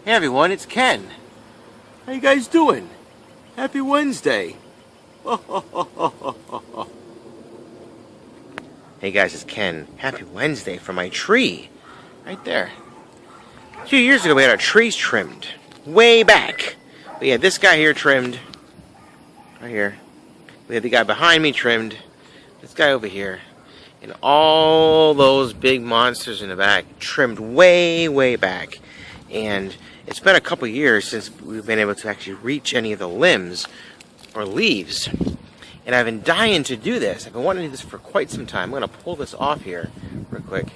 Hey everyone, it's Ken. How you guys doing? Happy Wednesday. Hey guys, it's Ken. Happy Wednesday for my tree. Right there. A few years ago we had our trees trimmed. Way back. We had this guy here trimmed. Right here. We had the guy behind me trimmed. This guy over here. And all those big monsters in the back trimmed way, way back. And it's been a couple years since we've been able to actually reach any of the limbs or leaves. And I've been dying to do this. I've been wanting to do this for quite some time. I'm going to pull this off here real quick.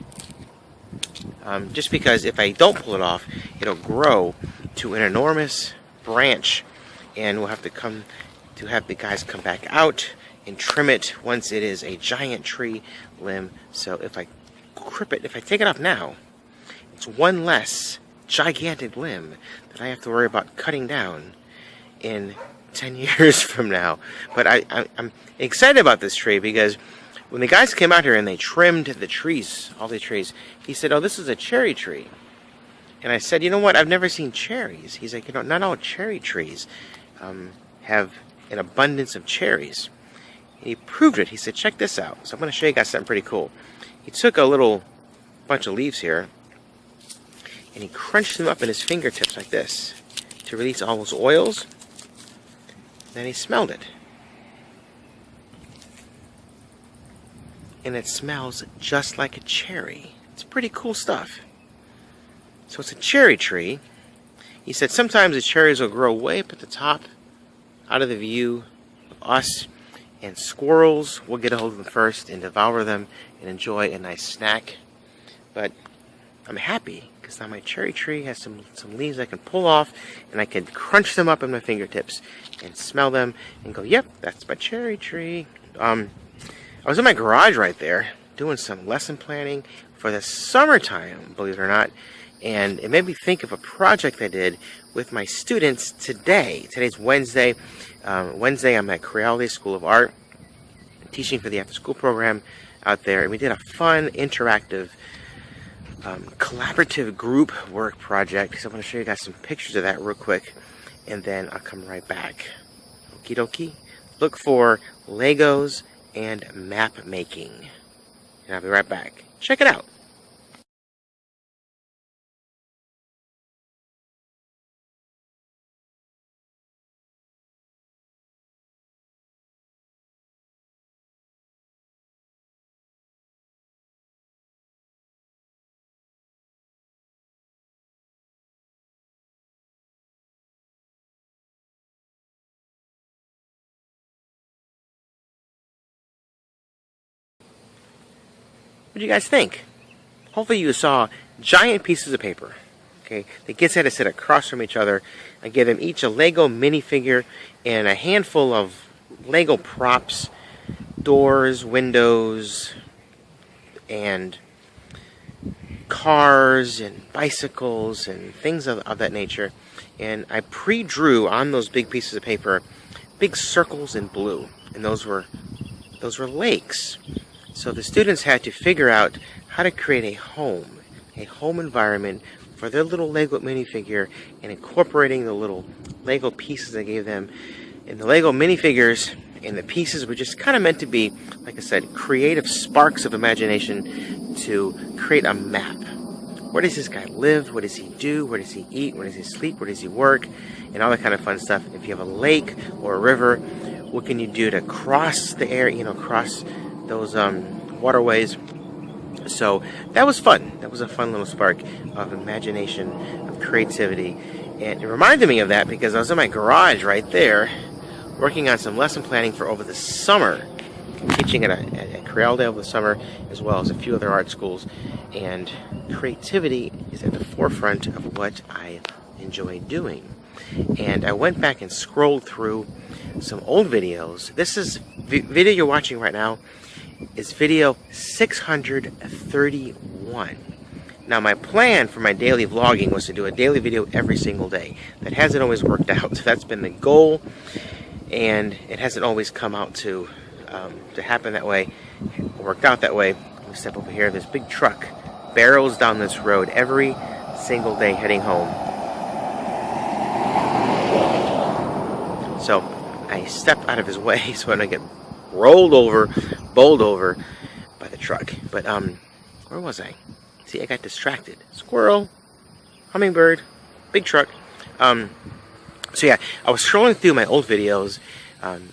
Just because if I don't pull it off, it'll grow to an enormous branch. And we'll have to have the guys come back out and trim it once it is a giant tree limb. So if I take it off now, it's one less gigantic limb that I have to worry about cutting down in 10 years from now. But I'm excited about this tree because when the guys came out here and they trimmed the trees, all the trees, he said, "Oh, this is a cherry tree." And I said, "You know what? I've never seen cherries." He's like, "Not all cherry trees have an abundance of cherries." And he proved it. He said, "Check this out." So I'm going to show you guys something pretty cool. He took a little bunch of leaves here and he crunched them up in his fingertips like this to release all those oils. Then he smelled it. And it smells just like a cherry. It's pretty cool stuff. So it's a cherry tree. He said sometimes the cherries will grow way up at the top, out of the view of us, and squirrels will get a hold of them first and devour them and enjoy a nice snack. But I'm happy because now my cherry tree has some leaves I can pull off and I can crunch them up in my fingertips and smell them and go, "Yep, that's my cherry tree." I was in my garage right there doing some lesson planning for the summertime, believe it or not, and it made me think of a project I did with my students today. Today's Wednesday. Wednesday I'm at Creality School of Art teaching for the after-school program out there, and we did a fun, interactive collaborative group work project. So I'm going to show you guys some pictures of that real quick and then I'll come right back. Okie dokie. Look for Legos and map making. And I'll be right back. Check it out. What do you guys think? Hopefully you saw giant pieces of paper. Okay, the kids had to sit across from each other. I gave them each a Lego minifigure and a handful of Lego props, doors, windows, and cars and bicycles and things of that nature. And I pre-drew on those big pieces of paper big circles in blue, and those were lakes. So the students had to figure out how to create a home environment for their little Lego minifigure and incorporating the little Lego pieces I gave them. And the Lego minifigures and the pieces were just kind of meant to be, like I said, creative sparks of imagination to create a map. Where does this guy live? What does he do? Where does he eat? Where does he sleep? Where does he work? And all that kind of fun stuff. If you have a lake or a river, what can you do to cross the air, cross those waterways? So that was fun. That was a fun little spark of imagination, of creativity. And it reminded me of that because I was in my garage right there working on some lesson planning for over the summer, teaching at Creality over the summer, as well as a few other art schools. And creativity is at the forefront of what I enjoy doing. And I went back and scrolled through some old videos. This is video you're watching right now is video 631. Now my plan for my daily vlogging was to do a daily video every single day. That hasn't always worked out. So that's been the goal, and it hasn't always come out to happen that way, worked out that way. Let me step over here. This big truck barrels down this road every single day heading home. So I stepped out of his way so I don't get bowled over by the truck. But where was I? See, I got distracted. Squirrel, hummingbird, big truck. So yeah, I was scrolling through my old videos.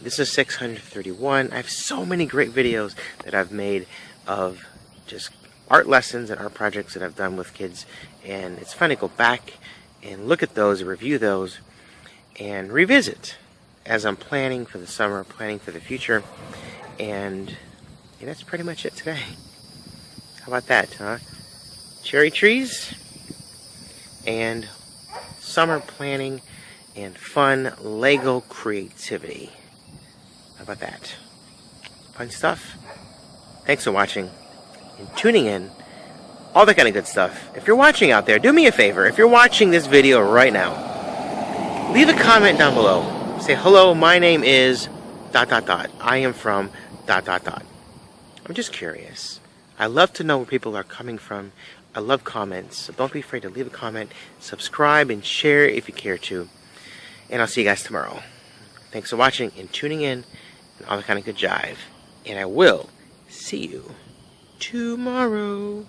This is 631. I have so many great videos that I've made of just art lessons and art projects that I've done with kids, and it's fun to go back and look at those, review those, and revisit as I'm planning for the summer, planning for the future. And yeah, that's pretty much it today. How about that, huh? Cherry trees and summer planning and fun Lego creativity. How about that? Fun stuff? Thanks for watching and tuning in. All that kind of good stuff. If you're watching out there, do me a favor. If you're watching this video right now, leave a comment down below. Say, hello, my name is ... I am from ... I'm just curious. I love to know where people are coming from. I love comments, so don't be afraid to leave a comment. Subscribe and share if you care to. And I'll see you guys tomorrow. Thanks for watching and tuning in and all that kind of good jive. And I will see you tomorrow.